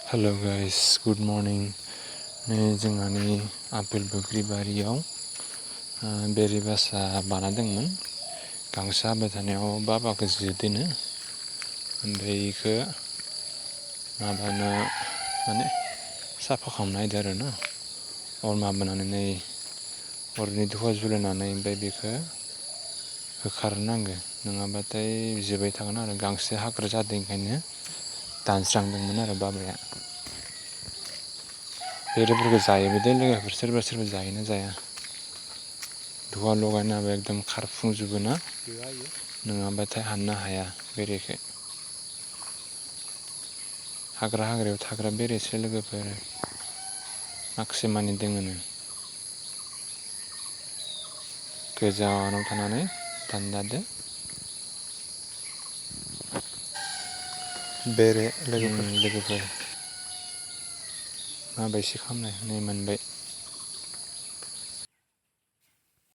Hello guys, good morning. नै जोंहानि apple बोग्रि बारियाव बेरे बासा बाना दंमोन। गांसो हाबाय थानायाव बाबाखौ जोदोनो, ओमफ्राय इखो माबानो माने साफा खालामनो नागिरदों आरो ना। अर माबानानै अरनि दुखा जुलायनानै ओमफ्राय बेखौ होखारनांगो, नङाबाथाय जोबाय थागोन आरो। गांसो हाग्रा जादों ओंखायनो दानस्रांदोंमोन आरो बाबाया। बेरेफोरखौ जायोबो दे लोगोफोर, सोरबा सोरबा जायोना जाया। धुवा लगायना होबा एकदम खारफुंजोबो ना, नङाबाथाय हाननो हाया बेरेखौ। हाग्रायाव थाग्रा बेरेसो लोगोफोर, माखासे मानि दोङोनो। गोजानाव थानानै दान्दादो बेरे लोगोफोर माबायसि खालामनाय नै मोनबाय।